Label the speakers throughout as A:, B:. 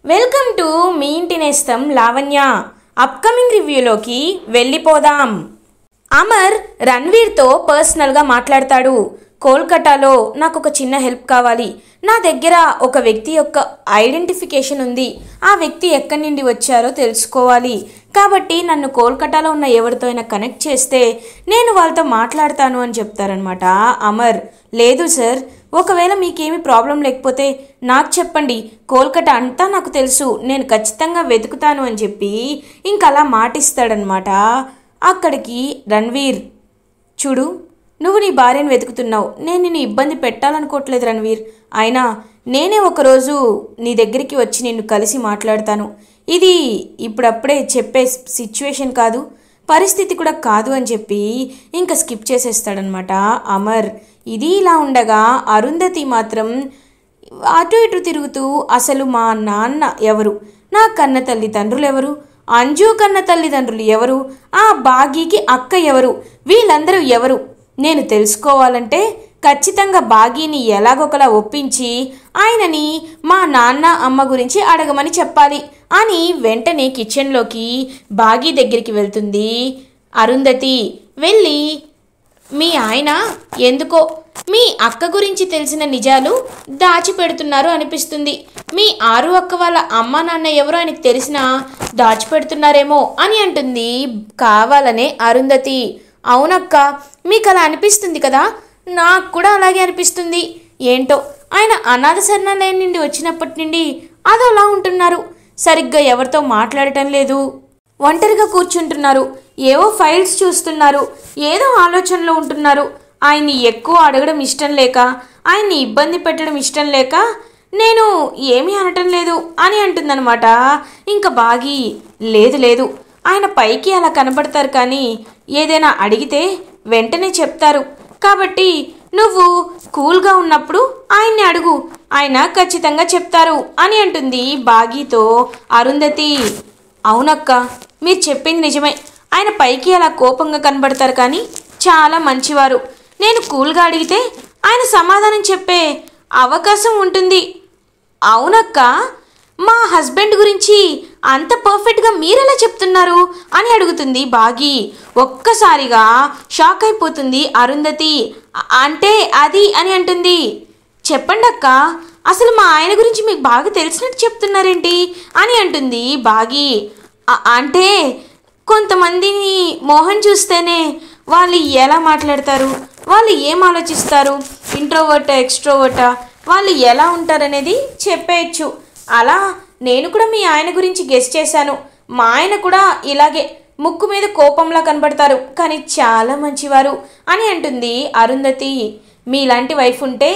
A: Welcome to me ఇంటి నేస్తం Lavanya. Upcoming రివ్యూలోకి వెళ్ళిపోదాం. అమర్ రణ్వీర్తో పర్సనల్గా మాట్లాడతాడు. కోల్కతాలో నాకు ఒక చిన్న హెల్ప్ కావాలి. నా దగ్గర ఒక వ్యక్తి యొక్క ఐడెంటిఫికేషన్ ఉంది. ఆ వ్యక్తి ఎక్కడి నుండి వచ్చారో తెలుసుకోవాలి. కాబట్టి నన్ను కోల్కతాలో ఉన్న ఎవరితో అయినా కనెక్ట్ చేస్తే నేను వాళ్ళతో మాట్లాడతాను అని చెప్తారనమాట అమర్. లేదు సార్, ఒకవేళ మీకేమీ ప్రాబ్లం లేకపోతే నాకు చెప్పండి, కోల్కతా అంతా నాకు తెలుసు, నేను ఖచ్చితంగా వెతుకుతాను అని చెప్పి ఇంకలా మాటిస్తాడనమాట. అక్కడికి రణ్వీర్, చూడు నువ్వు నీ భార్యను వెతుకుతున్నావు, నేను నిన్ను ఇబ్బంది పెట్టాలనుకోవట్లేదు రణ్వీర్, అయినా నేనే ఒకరోజు నీ దగ్గరికి వచ్చి నిన్ను కలిసి మాట్లాడతాను. ఇది ఇప్పుడప్పుడే చెప్పే సిచ్యువేషన్ కాదు, పరిస్థితి కూడా కాదు అని చెప్పి ఇంకా స్కిప్ చేసేస్తాడనమాట అమర్. ఇది ఇలా ఉండగా అరుంధతి మాత్రం అటు ఇటు తిరుగుతూ, అసలు మా నాన్న ఎవరు, నా కన్న తల్లిదండ్రులు ఎవరు, అంజు కన్న తల్లిదండ్రులు ఎవరు, ఆ బాగీకి అక్క ఎవరు, వీళ్ళందరూ ఎవరు, నేను తెలుసుకోవాలంటే ఖచ్చితంగా బాగీని ఎలాగొకలా ఒప్పించి ఆయనని మా నాన్న అమ్మ గురించి అడగమని చెప్పాలి అని వెంటనే కిచెన్లోకి బాగీ దగ్గరికి వెళ్తుంది అరుంధతి. వెళ్ళి, మీ ఆయన ఎందుకో మీ అక్క గురించి తెలిసిన నిజాలు దాచిపెడుతున్నారు అనిపిస్తుంది. మీ ఆరు అక్క వాళ్ళ అమ్మ నాన్న ఎవరో ఆయనకు తెలిసినా దాచిపెడుతున్నారేమో అని అంటుంది కావాలనే అరుంధతి. అవునక్క, మీకు అలా అనిపిస్తుంది కదా, నాకు కూడా అలాగే అనిపిస్తుంది. ఏంటో ఆయన అనాథ శరణాలయం నుండి వచ్చినప్పటి నుండి అదోలా ఉంటున్నారు. సరిగ్గా ఎవరితో మాట్లాడటం లేదు, ఒంటరిగా కూర్చుంటున్నారు, ఏవో ఫైల్స్ చూస్తున్నారు, ఏదో ఆలోచనలో ఉంటున్నారు. ఆయన్ని ఎక్కువ అడగడం ఇష్టం లేక, ఆయన్ని ఇబ్బంది పెట్టడం ఇష్టం లేక నేను ఏమీ అనటం లేదు అని అంటుందన్నమాట. ఇంకా బాగి, లేదు లేదు, ఆయన పైకి అలా కనబడతారు కానీ ఏదైనా అడిగితే వెంటనే చెప్తారు. కాబట్టి నువ్వు కూల్గా ఉన్నప్పుడు ఆయన్ని అడుగు, ఆయన ఖచ్చితంగా చెప్తారు అని అంటుంది బాగీతో అరుంధతి. అవునక్క, మీరు చెప్పింది నిజమే, ఆయన పైకి అలా కోపంగా కనబడతారు కానీ చాలా మంచివారు. నేను కూల్గా అడిగితే ఆయన సమాధానం చెప్పే అవకాశం ఉంటుంది. అవునక్క, మా హస్బెండ్ గురించి అంత పర్ఫెక్ట్గా మీరెలా చెప్తున్నారు అని అడుగుతుంది బాగి. ఒక్కసారిగా షాక్ అయిపోతుంది అరుంధతి. అంటే అది అని అంటుంది. చెప్పండి అక్క, అసలు మా ఆయన గురించి మీకు బాగా తెలిసినట్టు చెప్తున్నారేంటి అని అంటుంది బాగి. అంటే కొంతమందిని మోహన్ చూస్తేనే వాళ్ళు ఎలా మాట్లాడతారు, వాళ్ళు ఏం ఆలోచిస్తారు, ఇంట్రోవర్టా ఎక్స్ట్రోవర్టా, వాళ్ళు ఎలా ఉంటారనేది చెప్పేయచ్చు. అలా నేను కూడా మీ ఆయన గురించి గెస్ చేశాను. మా ఆయన కూడా ఇలాగే ముక్కు మీద కోపంలా కనబడతారు కానీ చాలా మంచివారు అని అంటుంది అరుంధతి. మీలాంటి వైఫ్ ఉంటే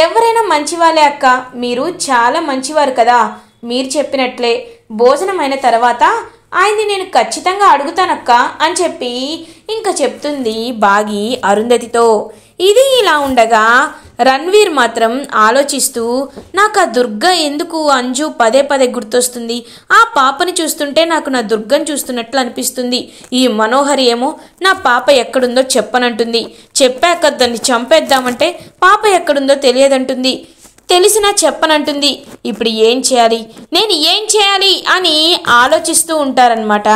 A: ఎవరైనా మంచివాళ్ళే అక్క, మీరు చాలా మంచివారు కదా. మీరు చెప్పినట్లే భోజనమైన తర్వాత ఆయన్ని నేను ఖచ్చితంగా అడుగుతానక్క అని చెప్పి ఇంకా చెప్తుంది బాగి అరుంధతితో. ఇది ఇలా ఉండగా రణ్వీర్ మాత్రం ఆలోచిస్తూ, నాకు ఆ దుర్గ ఎందుకు అంజు పదే పదే గుర్తొస్తుంది, ఆ పాపని చూస్తుంటే నాకు నా దుర్గను చూస్తున్నట్లు అనిపిస్తుంది. ఈ మనోహరి ఏమో నా పాప ఎక్కడుందో చెప్పనంటుంది, చెప్పాక దాన్ని చంపేద్దామంటే పాప ఎక్కడుందో తెలియదంటుంది, తెలిసినా చెప్పనంటుంది. ఇప్పుడు ఏం చేయాలి, నేను ఏం చేయాలి అని ఆలోచిస్తూ ఉంటారనమాట.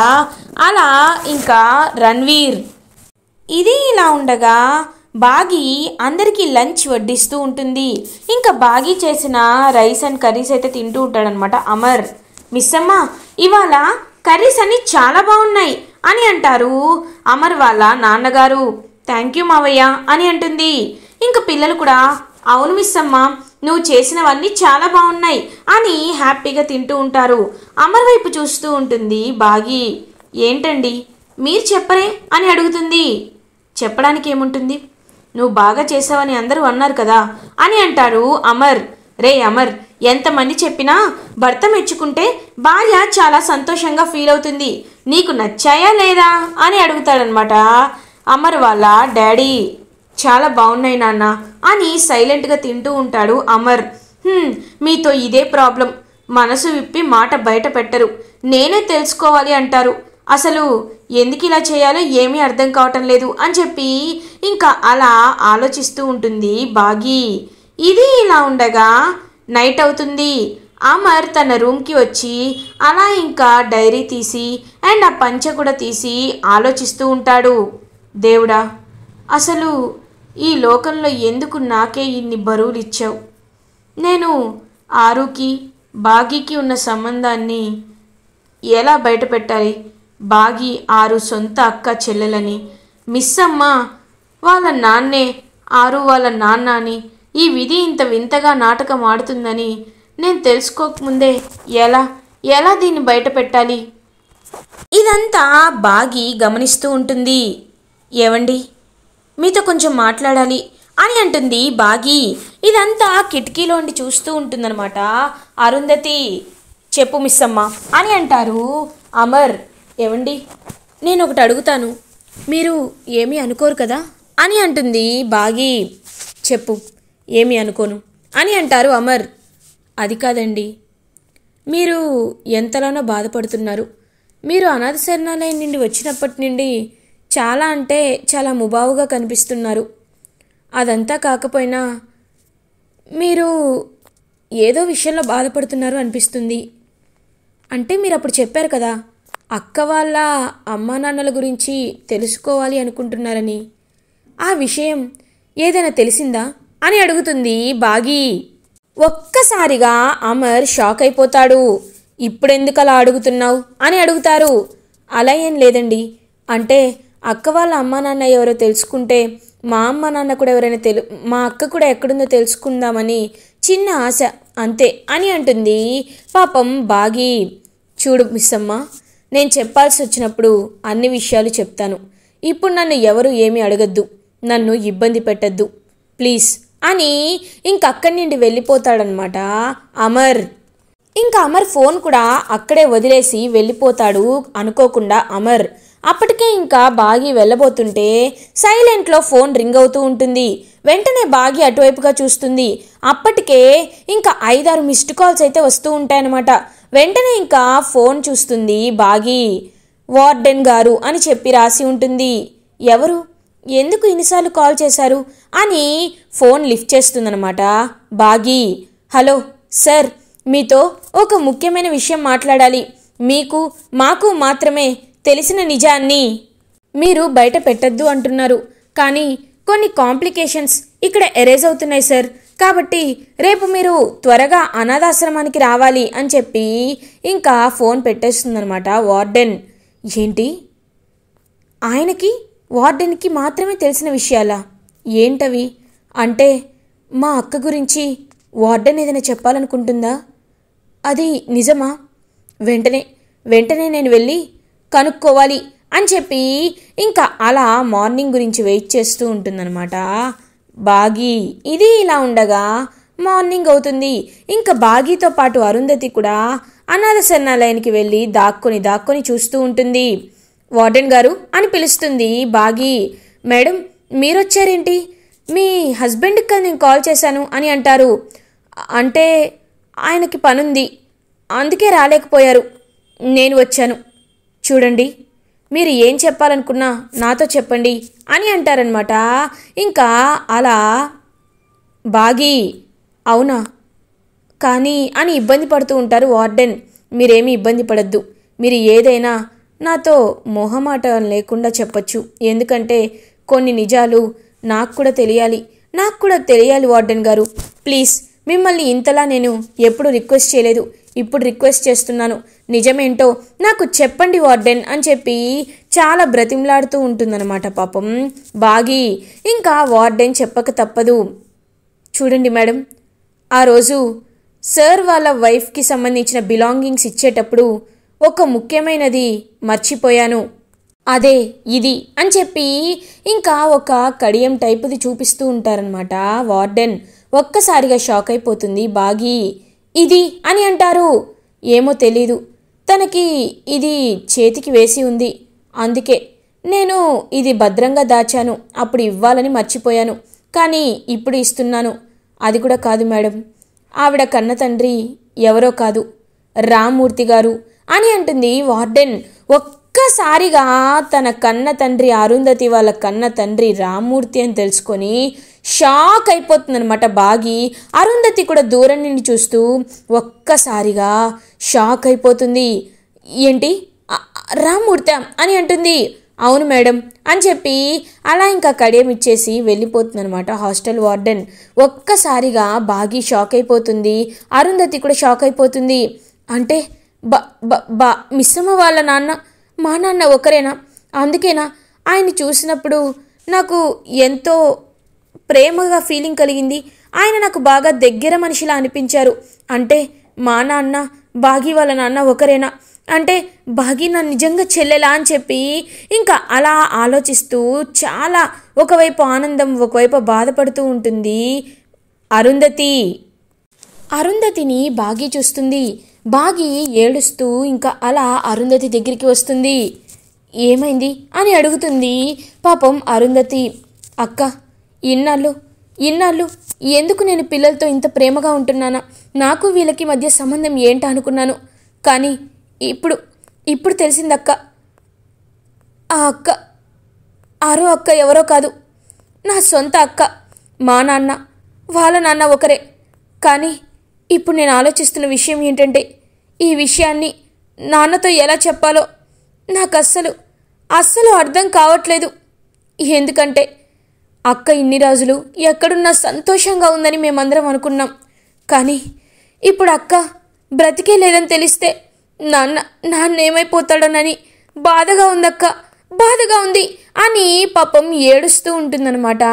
A: అలా ఇంకా రణ్వీర్. ఇది ఇలా ఉండగా బాగి అందరికీ లంచ్ వడ్డిస్తూ ఉంటుంది. ఇంకా బాగి చేసిన రైస్ అండ్ కర్రీస్ అయితే తింటూ ఉంటాడనమాట అమర్. మిస్ అమ్మ, ఇవాళ కర్రీస్ అన్నీ చాలా బాగున్నాయి అని అంటారు అమర్ వాళ్ళ నాన్నగారు. థ్యాంక్ యూ మావయ్య అని అంటుంది. ఇంకా పిల్లలు కూడా, అవును మిస్ అమ్మ, నువ్వు చేసినవన్నీ చాలా బాగున్నాయి అని హ్యాపీగా తింటూ ఉంటారు. అమర్ వైపు చూస్తూ ఉంటుంది బాగి. ఏంటండి మీరు చెప్పరే అని అడుగుతుంది. చెప్పడానికి ఏముంటుంది, నువ్వు బాగా చేసావని అందరూ అన్నారు కదా అని అంటారు అమర్. రే అమర్, ఎంతమంది చెప్పినా భర్త మెచ్చుకుంటే భార్య చాలా సంతోషంగా ఫీల్ అవుతుంది, నీకు నచ్చాయా లేదా అని అడుగుతాడనమాట అమర్ వాళ్ళ డాడీ. చాలా బాగున్నాయి నాన్న అని సైలెంట్గా తింటూ ఉంటాడు అమర్. మీతో ఇదే ప్రాబ్లం, మనసు విప్పి మాట బయట పెట్టరు, నేనే తెలుసుకోవాలి అంటారు, అసలు ఎందుకు ఇలా చేయాలో ఏమీ అర్థం కావటం లేదు అని చెప్పి ఇంకా అలా ఆలోచిస్తూ ఉంటుంది బాగి. ఇది ఇలా ఉండగా నైట్ అవుతుంది. అమర్ తన రూమ్కి వచ్చి అలా ఇంకా డైరీ తీసి అండ్ ఆ పంచె కూడా తీసి ఆలోచిస్తూ ఉంటాడు. దేవుడా, అసలు ఈ లోకంలో ఎందుకు నాకే ఇన్ని బరువులు ఇచ్చావు? నేను ఆరుకి బాగీకి ఉన్న సంబంధాన్ని ఎలా బయట పెట్టాలి? బాగి ఆరు సొంత అక్క చెల్లెలని, మిస్ అమ్మ వాళ్ళ నాన్నే ఆరు వాళ్ళ నాన్న అని, ఈ విధి ఇంత వింతగా నాటకం ఆడుతుందని నేను తెలుసుకోకముందే ఎలా ఎలా దీన్ని బయట పెట్టాలి? ఇదంతా బాగి గమనిస్తూ ఉంటుంది. ఏవండి, మీతో కొంచెం మాట్లాడాలి అని అంటుంది బాగి. ఇదంతా కిటికీలోండి చూస్తూ ఉంటుందన్నమాట అరుంధతి. చెప్పు మిస్ అమ్మ అని అంటారు అమర్. ఏవండి, నేను ఒకటి అడుగుతాను, మీరు ఏమీ అనుకోరు కదా అని అంటుంది బాగి. చెప్పు, ఏమీ అనుకోను అని అంటారు అమర్. అది కాదండి, మీరు ఎంతలోనో బాధపడుతున్నారు. మీరు అనాథ శరణాలయం నుండి వచ్చినప్పటి నుండి చాలా అంటే చాలా ముబావుగా కనిపిస్తున్నారు. అదంతా కాకపోయినా మీరు ఏదో విషయంలో బాధపడుతున్నారు అనిపిస్తుంది. అంటే మీరు అప్పుడు చెప్పారు కదా, అక్క వాళ్ళ అమ్మా నాన్నల గురించి తెలుసుకోవాలి అనుకుంటున్నారని. ఆ విషయం ఏదైనా తెలిసిందా అని అడుగుతుంది బాగి. ఒక్కసారిగా అమర్ షాక్ అయిపోతాడు. ఇప్పుడెందుకు అలా అడుగుతున్నావు అని అడుగుతారు. అలా ఏం లేదండి, అంటే అక్క వాళ్ళ అమ్మా నాన్న ఎవరో తెలుసుకుంటే మా అమ్మ నాన్న కూడా ఎవరైనా మా అక్క కూడా ఎక్కడుందో తెలుసుకుందామని చిన్న ఆశ, అంతే అని అంటుంది పాపం బాగి. చూడు మిస్ అమ్మ, నేను చెప్పాల్సి వచ్చినప్పుడు అన్ని విషయాలు చెప్తాను. ఇప్పుడు నన్ను ఎవరు ఏమీ అడగద్దు, నన్ను ఇబ్బంది పెట్టద్దు ప్లీజ్ అని ఇంకక్కడి నుండి వెళ్ళిపోతాడనమాట అమర్. ఇంకా అమర్ ఫోన్ కూడా అక్కడే వదిలేసి వెళ్ళిపోతాడు అనుకోకుండా అమర్. అప్పటికే ఇంకా బాగి వెళ్ళబోతుంటే సైలెంట్లో ఫోన్ రింగ్ అవుతూ ఉంటుంది. వెంటనే బాగి అటువైపుగా చూస్తుంది. అప్పటికే ఇంకా 5-6 మిస్డ్ కాల్స్ అయితే వస్తూ ఉంటాయన్నమాట. వెంటనే ఇంకా ఫోన్ చూస్తుంది బాగి. వార్డెన్ గారు అని చెప్పి రాసి ఉంటుంది. ఎవరు, ఎందుకు ఇన్నిసార్లు కాల్ చేశారు అని ఫోన్ లిఫ్ట్ చేస్తుందన్నమాట బాగి. హలో సార్, మీతో ఒక ముఖ్యమైన విషయం మాట్లాడాలి. మీకు మాకు మాత్రమే తెలిసిన నిజాన్ని మీరు బయట పెట్టద్దు అంటున్నారు, కానీ కొన్ని కాంప్లికేషన్స్ ఇక్కడ ఎరేజ్ అవుతున్నాయి సార్. కాబట్టి రేపు మీరు త్వరగా అనాథాశ్రమానికి రావాలి అని చెప్పి ఇంకా ఫోన్ పెట్టేస్తుందన్నమాట వార్డెన్. ఏంటి, ఆయనకి వార్డెన్కి మాత్రమే తెలిసిన విషయాలా? ఏంటవి? అంటే మా అక్క గురించి వార్డెన్ ఏదైనా చెప్పాలనుకుంటుందా? అది నిజమా? వెంటనే నేను వెళ్ళి కనుక్కోవాలి అని చెప్పి ఇంకా అలా మార్నింగ్ గురించి వెయిట్ చేస్తూ ఉంటుందన్నమాట బాగి. ఇది ఇలా ఉండగా మార్నింగ్ అవుతుంది. ఇంకా బాగితో పాటు అరుంధతి కూడా అనాథ శరణాలయానికి వెళ్ళి దాక్కొని చూస్తూ ఉంటుంది. వార్డెన్ గారు అని పిలుస్తుంది బాగి. మేడం, మీరొచ్చారేంటి? మీ హస్బెండ్కి కదా నేను కాల్ చేశాను అని అంటారు. అంటే ఆయనకి పనుంది, అందుకే రాలేకపోయారు, నేను వచ్చాను. చూడండి, మీరు ఏం చెప్పాలనుకున్నా నాతో చెప్పండి అని అంటారనమాట. ఇంకా అలా బాగి అవునా కానీ అని ఇబ్బంది పడుతూ ఉంటారు వార్డెన్. మీరేమీ ఇబ్బంది పడద్దు, మీరు ఏదైనా నాతో మొహమాటం లేకుండా చెప్పచ్చు. ఎందుకంటే కొన్ని నిజాలు నాకు కూడా తెలియాలి వార్డెన్ గారు. ప్లీజ్, మిమ్మల్ని ఇంతలా నేను ఎప్పుడు రిక్వెస్ట్ చేయలేదు, ఇప్పుడు రిక్వెస్ట్ చేస్తున్నాను. నిజమేంటో నాకు చెప్పండి వార్డెన్ అని చెప్పి చాలా బ్రతిమలాడుతూ ఉంటుందన్నమాట పాపం బాగి. ఇంకా వార్డెన్ చెప్పక తప్పదు. చూడండి మేడం, ఆ రోజు సార్ వాళ్ళ వైఫ్కి సంబంధించిన బిలాంగింగ్స్ ఇచ్చేటప్పుడు ఒక ముఖ్యమైనది మర్చిపోయాను, అదే ఇది అని చెప్పి ఇంకా ఒక కడియం టైపుది చూపిస్తూ ఉంటారనమాట వార్డెన్. ఒక్కసారిగా షాక్ అయిపోతుంది బాగి. ఇది అని అంటారు. ఏమో తెలీదు, తనకి ఇది చేతికి వేసి ఉంది, అందుకే నేను ఇది భద్రంగా దాచాను. అప్పుడు ఇవ్వాలని మర్చిపోయాను, కానీ ఇప్పుడు ఇస్తున్నాను. అది కూడా కాదు మేడం, ఆవిడ కన్న తండ్రి ఎవరో కాదు, రామ్మూర్తి గారు అని అంటుంది వార్డెన్. ఒక్క ఒక్కసారిగా తన కన్న తండ్రి అరుంధతి వాళ్ళ కన్న తండ్రి రామ్మూర్తి అని తెలుసుకొని షాక్ అయిపోతుందనమాట బాగి. అరుంధతి కూడా దూరం నుండి చూస్తూ ఒక్కసారిగా షాక్ అయిపోతుంది. ఏంటి రామ్మూర్తి అని అంటుంది. అవును మేడం అని చెప్పి అలా ఇంకా కడియం ఇచ్చేసి వెళ్ళిపోతుందనమాట హాస్టల్ వార్డెన్. ఒక్కసారిగా బాగి షాక్ అయిపోతుంది, అరుంధతి కూడా షాక్ అయిపోతుంది. అంటే మిస్సమ్మ వాళ్ళ నాన్న మా నాన్న ఒకరేనా? అందుకేనా ఆయన్ని చూసినప్పుడు నాకు ఎంతో ప్రేమగా ఫీలింగ్ కలిగింది, ఆయన నాకు బాగా దగ్గర మనిషిలా అనిపించారు. అంటే మా నాన్న బాగి వాళ్ళ నాన్న ఒకరేనా? అంటే బాగి నా నిజంగా చెల్లెలా అని చెప్పి ఇంకా అలా ఆలోచిస్తూ చాలా ఒకవైపు ఆనందం ఒకవైపు బాధపడుతూ ఉంటుంది అరుంధతి. అరుంధతిని బాగి చూస్తుంది. బాగి ఏడుస్తూ ఇంకా అలా అరుంధతి దగ్గరికి వస్తుంది. ఏమైంది అని అడుగుతుంది. పాపం అరుంధతి, అక్క ఇన్నాళ్ళు ఎందుకు నేను పిల్లలతో ఇంత ప్రేమగా ఉంటున్నానా? నాకు వీళ్ళకి మధ్య సంబంధం ఏంటా అనుకున్నాను, కానీ ఇప్పుడు తెలిసిందక్క. ఆ అక్క ఆరో అక్క ఎవరో కాదు, నా సొంత అక్క. మా నాన్న వాళ్ళ నాన్న ఒకరే. కానీ ఇప్పుడు నేను ఆలోచిస్తున్న విషయం ఏంటంటే ఈ విషయాన్ని నాన్నతో ఎలా చెప్పాలో నాకు అస్సలు అర్థం కావట్లేదు. ఎందుకంటే అక్క ఇన్ని రోజులు ఎక్కడున్నా సంతోషంగా ఉందని మేమందరం అనుకున్నాం. కానీ ఇప్పుడు అక్క బ్రతికే లేదని తెలిస్తే నాన్న ఏమైపోతాడోనని బాధగా ఉందక్క, బాధగా ఉంది అని పాపం ఏడుస్తూ ఉంటుందన్నమాట.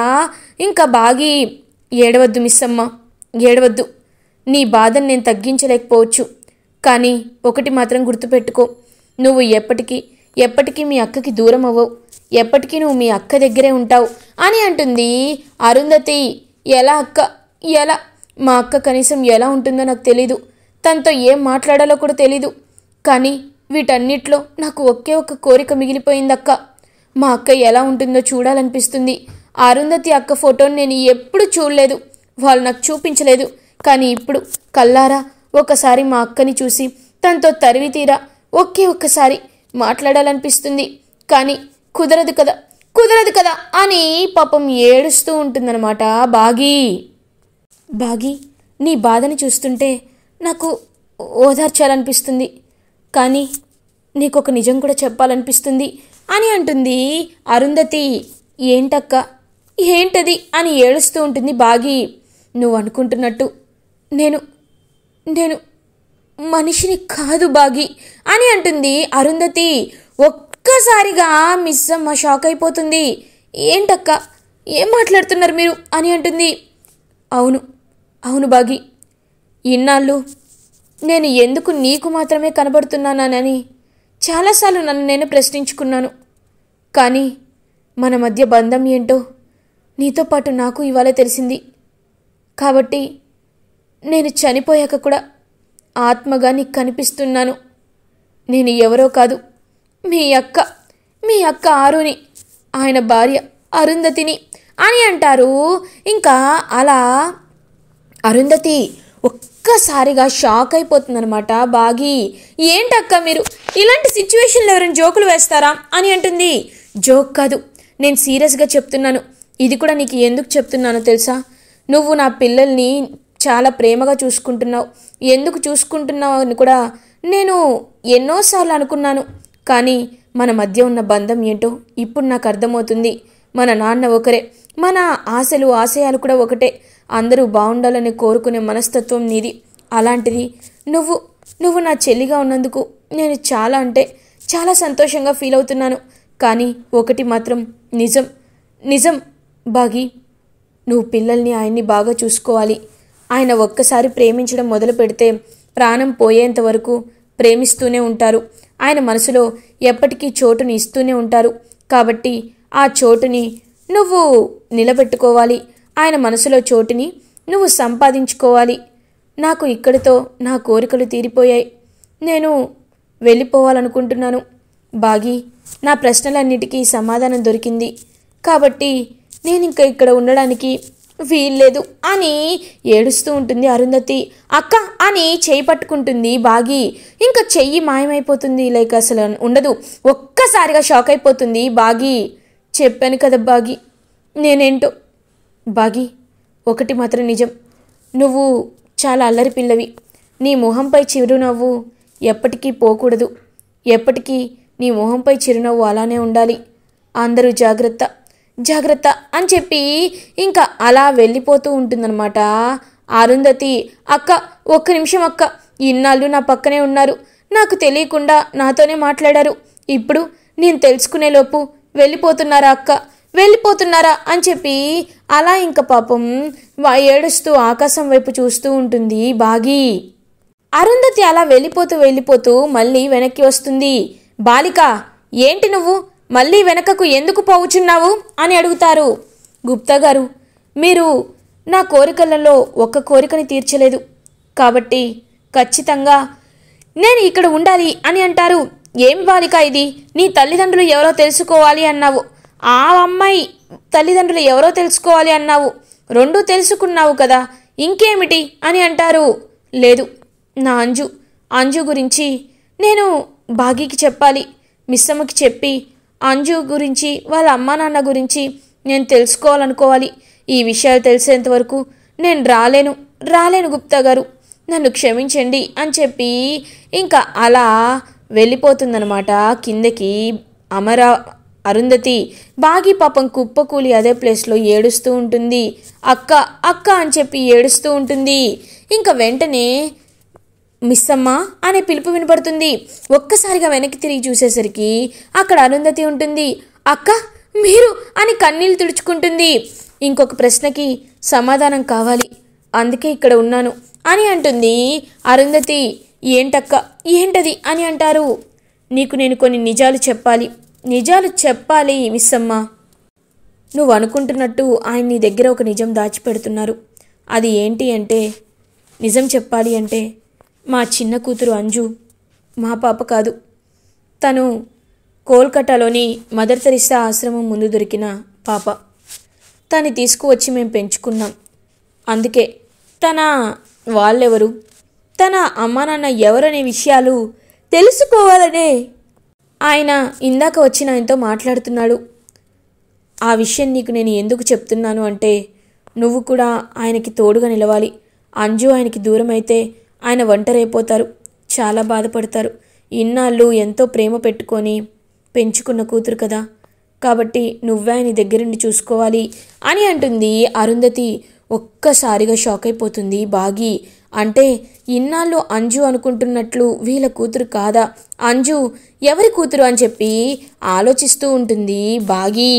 A: ఇంకా బాగి, ఏడవద్దు మిస్సమ్మ, ఏడవద్దు. నీ బాధను నేను తగ్గించలేకపోవచ్చు, కానీ ఒకటి మాత్రం గుర్తుపెట్టుకో, నువ్వు ఎప్పటికీ మీ అక్కకి దూరం అవ్వవు, ఎప్పటికీ నువ్వు మీ అక్క దగ్గరే ఉంటావు అని అంటుంది అరుంధతి. ఎలా అక్క, ఎలా? మా అక్క కనీసం ఎలా ఉంటుందో నాకు తెలీదు, తనతో ఏం మాట్లాడాలో కూడా తెలీదు. కానీ వీటన్నిట్లో నాకు ఒకే ఒక కోరిక మిగిలిపోయిందక్క. మా అక్క ఎలా ఉంటుందో చూడాలనిపిస్తుంది. అరుంధతి అక్క ఫోటోని నేను ఎప్పుడు చూడలేదు, వాళ్ళు నాకు చూపించలేదు. కానీ ఇప్పుడు కల్లారా ఒకసారి మా అక్కని చూసి తనతో తరివి తీరా ఒక్కసారి మాట్లాడాలనిపిస్తుంది. కానీ కుదరదు కదా అని పాపం ఏడుస్తూ ఉంటుందన్నమాట బాగి. నీ బాధని చూస్తుంటే నాకు ఓదార్చాలనిపిస్తుంది, కానీ నీకొక నిజం కూడా చెప్పాలనిపిస్తుంది అని అంటుంది అరుంధతి. ఏంటక్క, ఏంటది అని ఏడుస్తూ ఉంటుంది బాగి. నువ్వు అనుకుంటున్నట్టు నేను మనిషిని కాదు బాగి అని అంటుంది అరుంధతి. ఒక్కసారిగా మిస్సమ్మ షాక్ అయిపోతుంది. ఏంటక్క, ఏం మాట్లాడుతున్నారు మీరు అని అంటుంది. అవును బాగి, ఇన్నాళ్ళు నేను ఎందుకు నీకు మాత్రమే కనబడుతున్నానని చాలాసార్లు నన్ను నేను ప్రశ్నించుకున్నాను. కానీ మన మధ్య బంధం ఏంటో నీతో పాటు నాకు ఇవాళ తెలిసింది. కాబట్టి నేను చనిపోయాక కూడా ఆత్మగా నీకు కనిపిస్తున్నాను. నేను ఎవరో కాదు, మీ అక్క ఆరుని, ఆయన భార్య అరుంధతిని అని అంటారు. ఇంకా అలా అరుంధతి ఒక్కసారిగా షాక్ అయిపోతుందనమాట బాగి. ఏంటక్క మీరు ఇలాంటి సిచ్యువేషన్లో ఎవరైనా జోకులు వేస్తారా అని అంటుంది. జోక్ కాదు, నేను సీరియస్గా చెప్తున్నాను. ఇది కూడా నీకు ఎందుకు చెప్తున్నానో తెలుసా? నువ్వు నా పిల్లల్ని చాలా ప్రేమగా చూసుకుంటున్నావు. ఎందుకు చూసుకుంటున్నావు అని కూడా నేను ఎన్నోసార్లు అనుకున్నాను. కానీ మన మధ్య ఉన్న బంధం ఏంటో ఇప్పుడు నాకు అర్థమవుతుంది. మన నాన్న ఒకరే, మన ఆశయాలు కూడా ఒకటే. అందరూ బాగుండాలని కోరుకునే మనస్తత్వం నీది. అలాంటిది నువ్వు నా చెల్లిగా ఉన్నందుకు నేను చాలా సంతోషంగా ఫీల్ అవుతున్నాను. కానీ ఒకటి మాత్రం నిజం బాగి, నువ్వు పిల్లల్ని ఆయన్ని బాగా చూసుకోవాలి. ఆయన ఒక్కసారి ప్రేమించడం మొదలు పెడితే ప్రాణం పోయేంత వరకు ప్రేమిస్తూనే ఉంటారు. ఆయన మనసులో ఎప్పటికీ చోటుని ఇస్తూనే ఉంటారు. కాబట్టి ఆ చోటుని నువ్వు నిలబెట్టుకోవాలి. ఆయన మనసులో చోటుని నువ్వు సంపాదించుకోవాలి. నాకు ఇక్కడితో నా కోరికలు తీరిపోయాయి. నేను వెళ్ళిపోవాలనుకుంటున్నాను బాగి. నా ప్రశ్నలన్నిటికీ సమాధానం దొరికింది. కాబట్టి నేను ఇంకా ఇక్కడ ఉండడానికి వీల్లేదు అని ఏడుస్తూ ఉంటుంది అరుంధతి. అక్క అని చెయ్యి పట్టుకుంటుంది బాగి. ఇంకా చెయ్యి మాయమైపోతుంది, లైక్ అసలు ఉండదు. ఒక్కసారిగా షాక్ అయిపోతుంది బాగి. చెప్పాను కదా బాగి నేనేంటో. బాగి ఒకటి మాత్రం నిజం, నువ్వు చాలా అల్లరి పిల్లవి. నీ మొహంపై చిరునవ్వు ఎప్పటికీ పోకూడదు. ఎప్పటికీ నీ మొహంపై చిరునవ్వు అలానే ఉండాలి. అందరూ జాగ్రత్త జాగ్రత్త అని చెప్పి ఇంకా అలా వెళ్ళిపోతూ ఉంటుందన్నమాట అరుంధతి. అక్క ఒక్క నిమిషం అక్క, ఇన్నాళ్ళు నా పక్కనే ఉన్నారు, నాకు తెలియకుండా నాతోనే మాట్లాడారు. ఇప్పుడు నేను తెలుసుకునేలోపు వెళ్ళిపోతున్నారా అక్క, వెళ్ళిపోతున్నారా అని చెప్పి అలా ఇంకా పాపం ఏడుస్తూ ఆకాశం వైపు చూస్తూ ఉంటుంది బాగి. అరుంధతి అలా వెళ్ళిపోతూ మళ్ళీ వెనక్కి వస్తుంది. బాలిక ఏంటి నువ్వు మళ్ళీ వెనకకు ఎందుకు పోవుచున్నావు అని అడుగుతారు. గుప్తా గారు, మీరు నా కోరికలలో ఒక్క కోరికని తీర్చలేదు కాబట్టి ఖచ్చితంగా నేను ఇక్కడ ఉండాలి అని అంటారు. ఏమి బాలిక ఇది, నీ తల్లిదండ్రులు ఎవరో తెలుసుకోవాలి అన్నావు, ఆ అమ్మాయి తల్లిదండ్రులు ఎవరో తెలుసుకోవాలి అన్నావు, రెండూ తెలుసుకున్నావు కదా, ఇంకేమిటి అని అంటారు. లేదు, నా అంజు గురించి నేను బాగీకి చెప్పాలి. మిస్సమ్మకి చెప్పి అంజు గురించి వాళ్ళ అమ్మా నాన్న గురించి నేను తెలుసుకోవాలనుకోవాలి. ఈ విషయాలు తెలిసేంత వరకు నేను రాలేను గుప్తా గారు, నన్ను క్షమించండి అని చెప్పి ఇంకా అలా వెళ్ళిపోతుందనమాట కిందకి అరుంధతి. బాగి పాపం కుప్పకూలి అదే ప్లేస్లో ఏడుస్తూ ఉంటుంది. అక్క అక్క అని చెప్పి ఏడుస్తూ ఉంటుంది. ఇంకా వెంటనే మిస్సమ్మ అనే పిలుపు వినపడుతుంది. ఒక్కసారిగా వెనక్కి తిరిగి చూసేసరికి అక్కడ అరుంధతి ఉంటుంది. అక్క మీరు అని కన్నీళ్ళు తుడుచుకుంటుంది. ఇంకొక ప్రశ్నకి సమాధానం కావాలి, అందుకే ఇక్కడ ఉన్నాను అని అంటుంది అరుంధతి. ఏంటక్క ఏంటది అని అంటారు. నీకు నేను కొన్ని నిజాలు చెప్పాలి మిస్సమ్మ. నువ్వు అనుకుంటున్నట్టు ఆయన నీ దగ్గర ఒక నిజం దాచిపెడుతున్నారు. అది ఏంటి అంటే, నిజం చెప్పాలి అంటే మా చిన్న కూతురు అంజు మా పాప కాదు. తను కోల్కతాలోని మదర్ తెరిసా ఆశ్రమం ముందు దొరికిన పాప. తను తీసుకువచ్చి మేము పెంచుకున్నాం. అందుకే తన వాళ్ళెవరు, తన అమ్మా నాన్న ఎవరనే విషయాలు తెలుసుకోవాలనే ఆయన ఇందాక వచ్చిన ఆయనతో మాట్లాడుతున్నాడు. ఆ విషయం నీకు నేను ఎందుకు చెప్తున్నాను అంటే, నువ్వు కూడా ఆయనకి తోడుగా నిలవాలి. అంజు ఆయనకి దూరం అయితే ఆయన ఒంటరైపోతారు, చాలా బాధపడతారు. ఇన్నాళ్ళు ఎంతో ప్రేమ పెట్టుకొని పెంచుకున్న కూతురు కదా, కాబట్టి నువ్వే ఆయన దగ్గరుండి చూసుకోవాలి అని అంటుంది అరుంధతి. ఒక్కసారిగా షాక్ అయిపోతుంది బాగి. అంటే ఇన్నాళ్ళు అంజు అనుకుంటున్నట్లు వీళ్ళ కూతురు కాదా, అంజు ఎవరి కూతురు అని చెప్పి ఆలోచిస్తూ ఉంటుంది బాగి.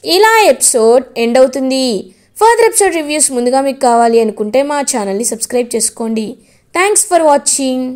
A: ఇలా ఎపిసోడ్ ఎండ్ అవుతుంది. ఫర్దర్ ఎపిసోడ్ రివ్యూస్ ముందుగా మీకు కావాలి అనుకుంటే మా ఛానల్ని సబ్స్క్రైబ్ చేసుకోండి. Thanks for watching.